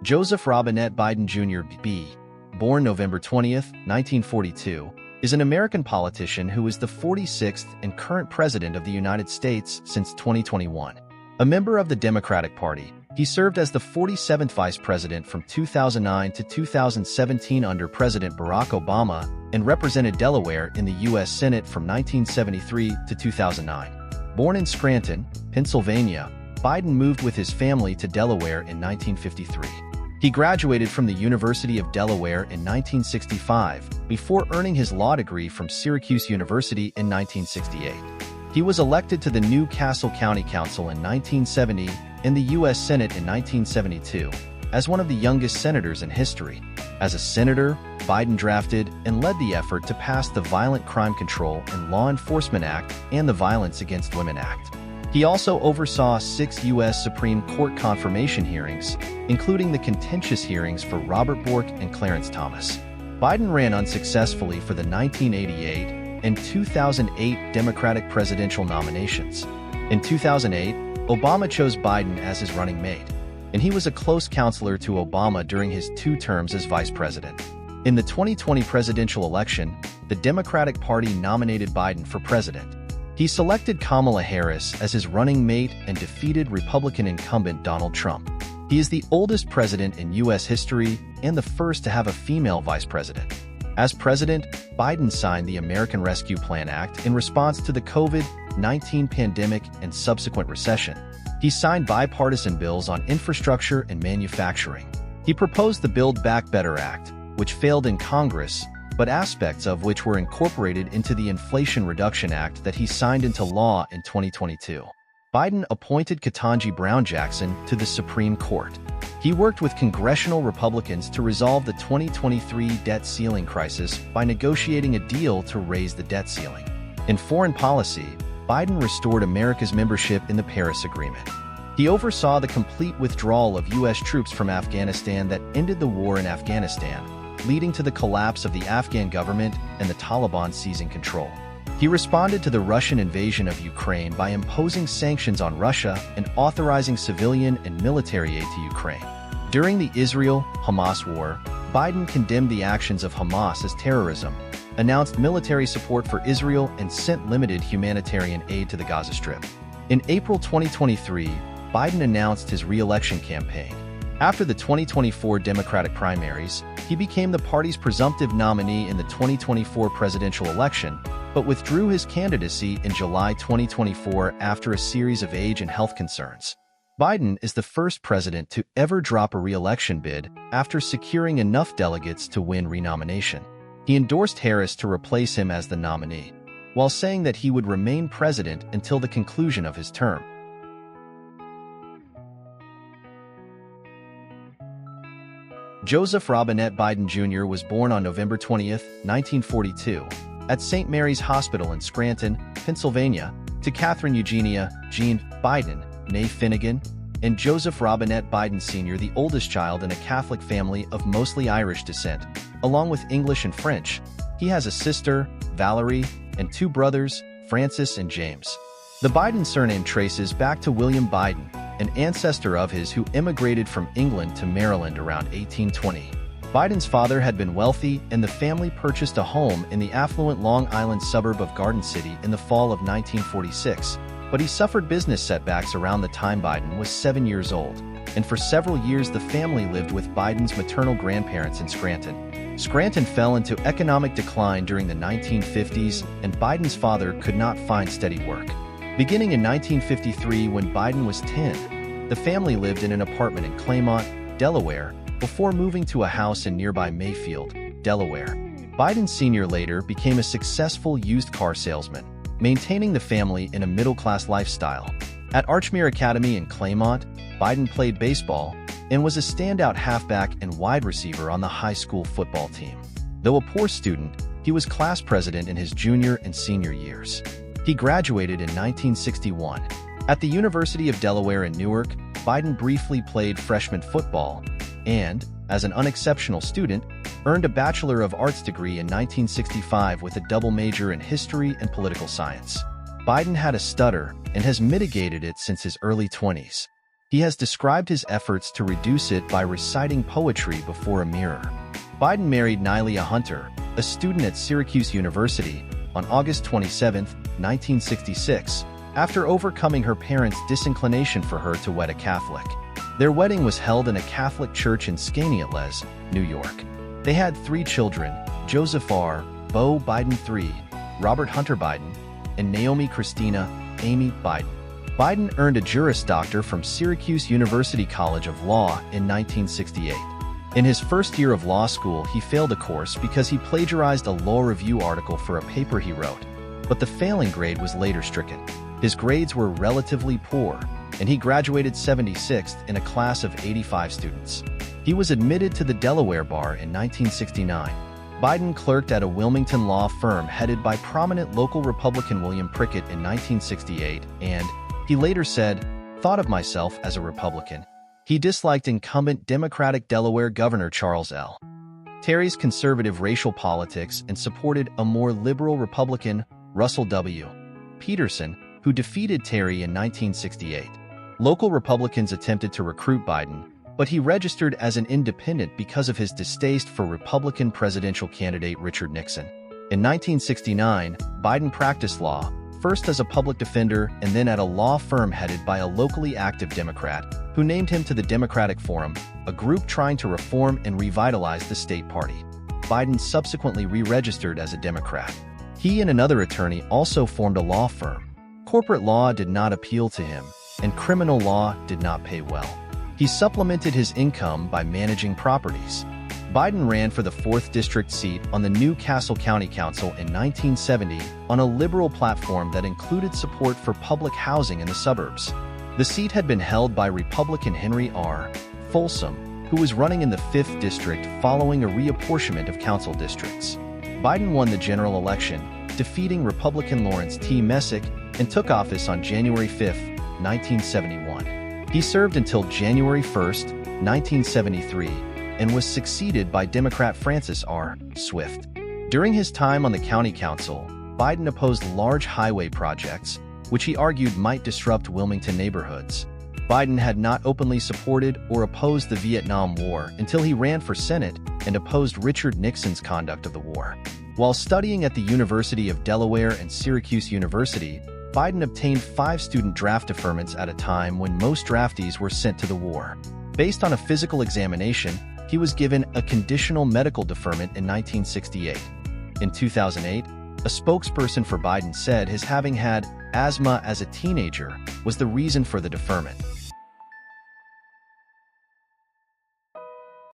Joseph Robinette Biden Jr. B., born November 20th, 1942, is an American politician who is the 46th and current President of the United States since 2021. A member of the Democratic Party, he served as the 47th Vice President from 2009 to 2017 under President Barack Obama and represented Delaware in the U.S. Senate from 1973 to 2009. Born in Scranton, Pennsylvania, Biden moved with his family to Delaware in 1953. He graduated from the University of Delaware in 1965 before earning his law degree from Syracuse University in 1968. He was elected to the New Castle County Council in 1970 and the U.S. Senate in 1972, as one of the youngest senators in history. As a senator, Biden drafted and led the effort to pass the Violent Crime Control and Law Enforcement Act and the Violence Against Women Act. He also oversaw 6 U.S. Supreme Court confirmation hearings, including the contentious hearings for Robert Bork and Clarence Thomas. Biden ran unsuccessfully for the 1988 and 2008 Democratic presidential nominations. In 2008, Obama chose Biden as his running mate, and he was a close counselor to Obama during his 2 terms as vice president. In the 2020 presidential election, the Democratic Party nominated Biden for president. He selected Kamala Harris as his running mate and defeated Republican incumbent Donald Trump. He is the oldest president in U.S. history and the first to have a female vice president. As president, Biden signed the American Rescue Plan Act in response to the COVID-19 pandemic and subsequent recession. He signed bipartisan bills on infrastructure and manufacturing. He proposed the Build Back Better Act, which failed in Congress, but aspects of which were incorporated into the Inflation Reduction Act that he signed into law in 2022. Biden appointed Ketanji Brown Jackson to the Supreme Court. He worked with congressional Republicans to resolve the 2023 debt ceiling crisis by negotiating a deal to raise the debt ceiling. In foreign policy, Biden restored America's membership in the Paris Agreement. He oversaw the complete withdrawal of U.S. troops from Afghanistan that ended the war in Afghanistan, leading to the collapse of the Afghan government and the Taliban seizing control. He responded to the Russian invasion of Ukraine by imposing sanctions on Russia and authorizing civilian and military aid to Ukraine. During the Israel-Hamas war, Biden condemned the actions of Hamas as terrorism, announced military support for Israel, and sent limited humanitarian aid to the Gaza Strip. In April 2023, Biden announced his re-election campaign. After the 2024 Democratic primaries, he became the party's presumptive nominee in the 2024 presidential election, but withdrew his candidacy in July 2024 after a series of age and health concerns. Biden is the first president to ever drop a re-election bid after securing enough delegates to win renomination. He endorsed Harris to replace him as the nominee, while saying that he would remain president until the conclusion of his term. Joseph Robinette Biden Jr. was born on November 20th, 1942, at St. Mary's Hospital in Scranton, Pennsylvania, to Catherine Eugenia Jean Biden, née Finnegan, and Joseph Robinette Biden Sr., the oldest child in a Catholic family of mostly Irish descent. Along with English and French, he has a sister, Valerie, and 2 brothers, Francis and James. The Biden surname traces back to William Biden, an ancestor of his who immigrated from England to Maryland around 1820. Biden's father had been wealthy, and the family purchased a home in the affluent Long Island suburb of Garden City in the fall of 1946, but he suffered business setbacks around the time Biden was 7 years old, and for several years the family lived with Biden's maternal grandparents in Scranton. Scranton fell into economic decline during the 1950s, and Biden's father could not find steady work. Beginning in 1953, when Biden was 10, the family lived in an apartment in Claymont, Delaware, before moving to a house in nearby Mayfield, Delaware. Biden Sr. later became a successful used car salesman, maintaining the family in a middle-class lifestyle. At Archmere Academy in Claymont, Biden played baseball and was a standout halfback and wide receiver on the high school football team. Though a poor student, he was class president in his junior and senior years. He graduated in 1961. At the University of Delaware in Newark, Biden briefly played freshman football and, as an unexceptional student, earned a Bachelor of Arts degree in 1965 with a double major in history and political science. Biden had a stutter and has mitigated it since his early 20s. He has described his efforts to reduce it by reciting poetry before a mirror. Biden married Nylia Hunter, a student at Syracuse University, on August 27, 1966, after overcoming her parents' disinclination for her to wed a Catholic. Their wedding was held in a Catholic church in Skaneateles, New York. They had 3 children: Joseph R. Beau Biden III, Robert Hunter Biden, and Naomi Christina Amy Biden. Biden earned a Juris Doctor from Syracuse University College of Law in 1968. In his first year of law school, he failed a course because he plagiarized a law review article for a paper he wrote, but the failing grade was later stricken. His grades were relatively poor, and he graduated 76th in a class of 85 students. He was admitted to the Delaware Bar in 1969. Biden clerked at a Wilmington law firm headed by prominent local Republican William Prickett in 1968, and, he later said, "thought of myself as a Republican." He disliked incumbent Democratic Delaware Governor Charles L. Terry's conservative racial politics and supported a more liberal Republican, Russell W. Peterson, who defeated Terry in 1968. Local Republicans attempted to recruit Biden, but he registered as an independent because of his distaste for Republican presidential candidate Richard Nixon. In 1969, Biden practiced law, first as a public defender and then at a law firm headed by a locally active Democrat, who named him to the Democratic Forum, a group trying to reform and revitalize the state party. Biden subsequently re-registered as a Democrat. He and another attorney also formed a law firm. Corporate law did not appeal to him, and criminal law did not pay well. He supplemented his income by managing properties. Biden ran for the 4th District seat on the New Castle County Council in 1970 on a liberal platform that included support for public housing in the suburbs. The seat had been held by Republican Henry R. Folsom, who was running in the 5th District following a reapportionment of council districts. Biden won the general election, defeating Republican Lawrence T. Messick, and took office on January 5, 1971. He served until January 1, 1973, and was succeeded by Democrat Francis R. Swift. During his time on the county council, Biden opposed large highway projects, which he argued might disrupt Wilmington neighborhoods. Biden had not openly supported or opposed the Vietnam War until he ran for Senate and opposed Richard Nixon's conduct of the war. While studying at the University of Delaware and Syracuse University, Biden obtained 5 student draft deferments at a time when most draftees were sent to the war. Based on a physical examination, he was given a conditional medical deferment in 1968. In 2008, a spokesperson for Biden said his having had asthma as a teenager was the reason for the deferment.